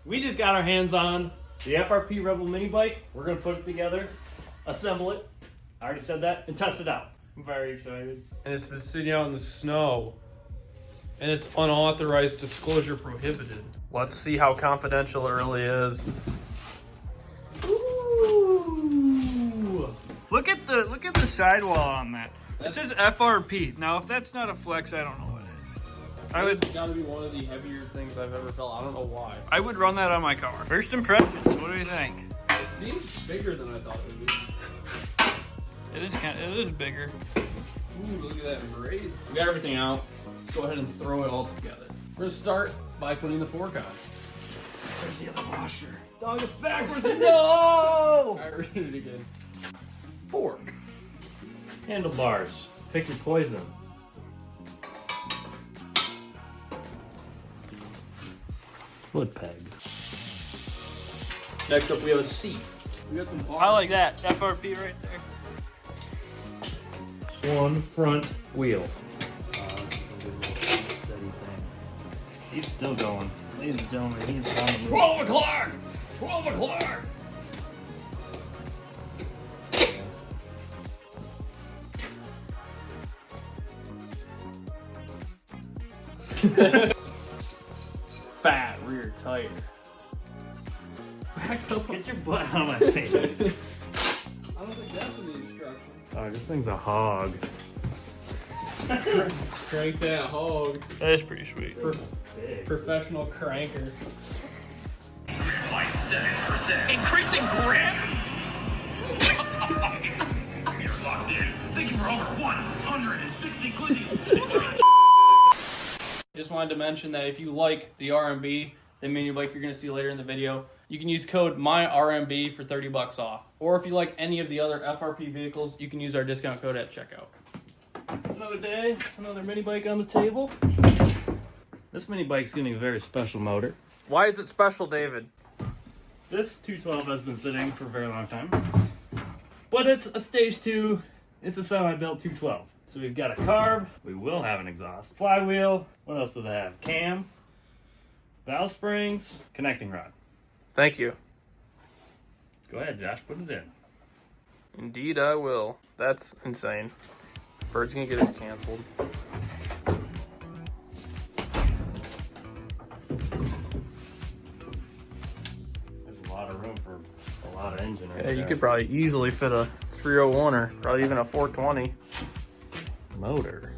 We just got our hands on the FRP Rebel mini bike. We're gonna put it together, assemble it. I already said that, and test it out. I'm very excited. And it's been sitting out in the snow. And it's unauthorized, disclosure prohibited. Let's see how confidential it really is. Ooh! Look at the sidewall on that. It says FRP. Now, if that's not a flex, I don't know what it is. It's gotta be one of the heavier things I've ever felt. I don't know why. I would run that on my car. First impressions, what do you think? It seems bigger than I thought it would be. It is bigger. Ooh, look at that braid. We got everything out. Let's go ahead and throw it all together. We're gonna start by putting the fork on. Where's the other washer? Dog is backwards. No! Alright, read it again. Fork. Handlebars. Pick your poison. Foot peg. Next up, we have a seat. We got some bars. I like that. FRP right there. One front wheel. He's still going. Ladies and gentlemen, he's on the move. 12 o'clock! 12 o'clock! Fat rear tire. Back up. Get your butt out of my face. I don't think that's in the instructions. Oh, this thing's a hog. Crank that hog. That is pretty sweet. Professional cranker. By 7%. Increasing grip. You're locked in. Thank you for over 160 glizzies. Just wanted to mention that if you like the RMB, the mini bike you're going to see later in the video, you can use code MYRMB for 30 bucks off. Or if you like any of the other FRP vehicles, you can use our discount code at checkout. Another day, another mini bike on the table. This mini bike's getting a very special motor. Why is it special, David? This 212 has been sitting for a very long time. But it's a stage 2, it's a semi-built 212. So we've got a carb, we will have an exhaust, flywheel, what else do they have? Cam, valve springs, connecting rod. Thank you. Go ahead, Josh, put it in. Indeed I will. That's insane. Bird's gonna get us canceled. There's a lot of room for a lot of engine right Yeah, there. you could probably easily fit a 301 or probably even a 420. Motor.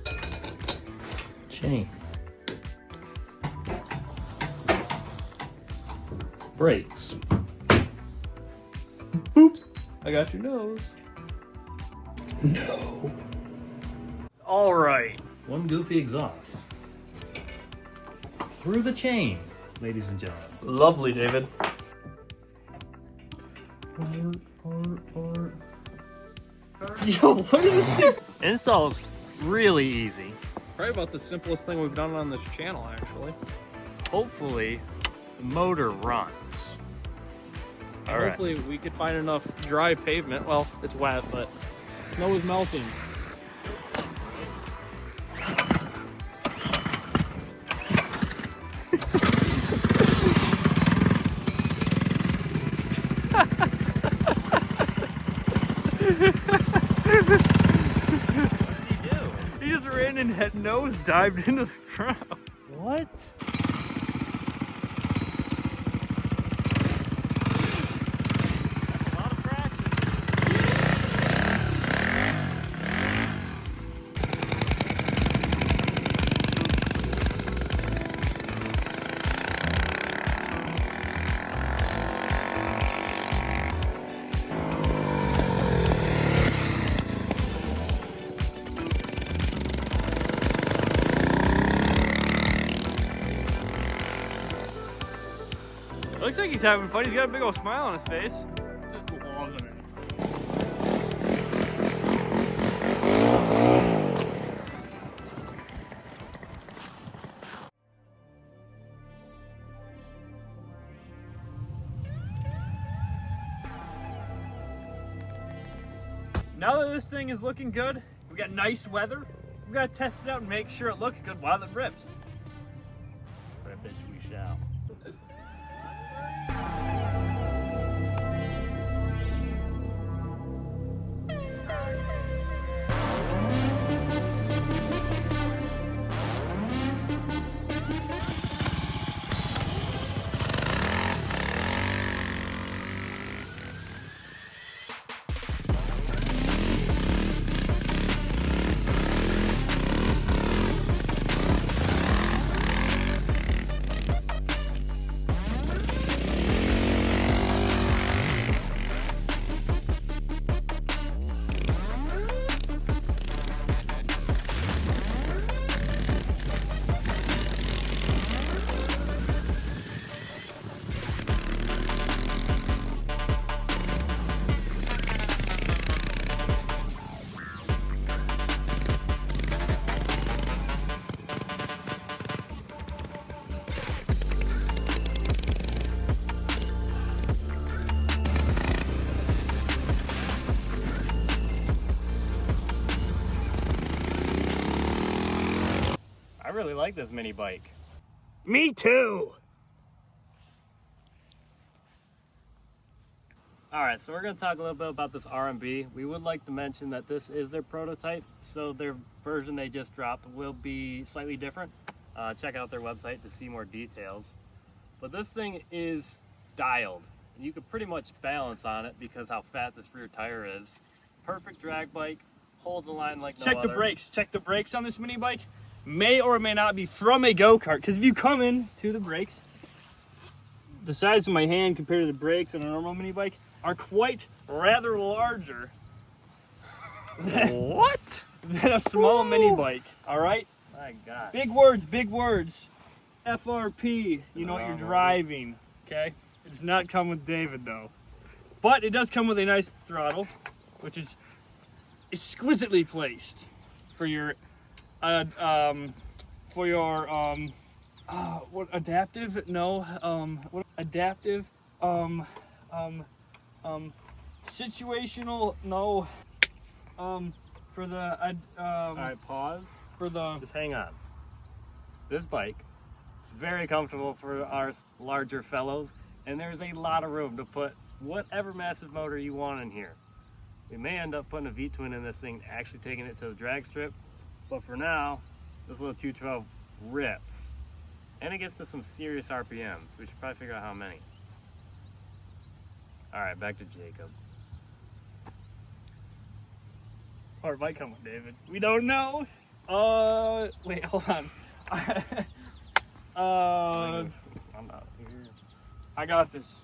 Chain. Brakes. Boop! I got your nose. No. All right. One goofy exhaust. Through the chain, ladies and gentlemen. Lovely, David. Yo, what is this? Install's really easy. Probably about the simplest thing we've done on this channel, actually. Hopefully, the motor runs. All right. Hopefully we could find enough dry pavement. Well, it's wet, but snow is melting. He just ran and had nose dived into the ground. What? A lot of traction. Looks like he's having fun. He's got a big old smile on his face. Just loving it. Now that this thing is looking good, we got nice weather. We gotta test it out and make sure it looks good while it rips. Rip it, we shall. like this mini bike. Me too. Alright, so we're going to talk a little bit about this RMB. We would like to mention that this is their prototype, so their version they just dropped will be slightly different. Check out their website to see more details. But this thing is dialed. You could pretty much balance on it because how fat this rear tire is. Perfect drag bike, holds a line like no Check the other. brakes. Check the brakes on this mini bike. May or may not be from a go-kart. Because if you come in to the brakes, the size of my hand compared to the brakes on a normal mini bike are quite rather larger What? than a small mini bike. All right? My God. Big words, big words. FRP, you know what you're driving, okay? It does not come with David though. But it does come with a nice throttle, which is exquisitely placed for your what adaptive? No, what adaptive? Situational? No. For the Alright, pause. for the Just hang on. This bike, very comfortable for our larger fellows, and there's a lot of room to put whatever massive motor you want in here. We may end up putting a V-twin in this thing, actually taking it to the drag strip, but for now, this little 212 rips. And it gets to some serious RPMs. We should probably figure out how many. Alright, back to Jacob. Or it might come with David. We don't know. Wait, hold on. I'm out here. I got this.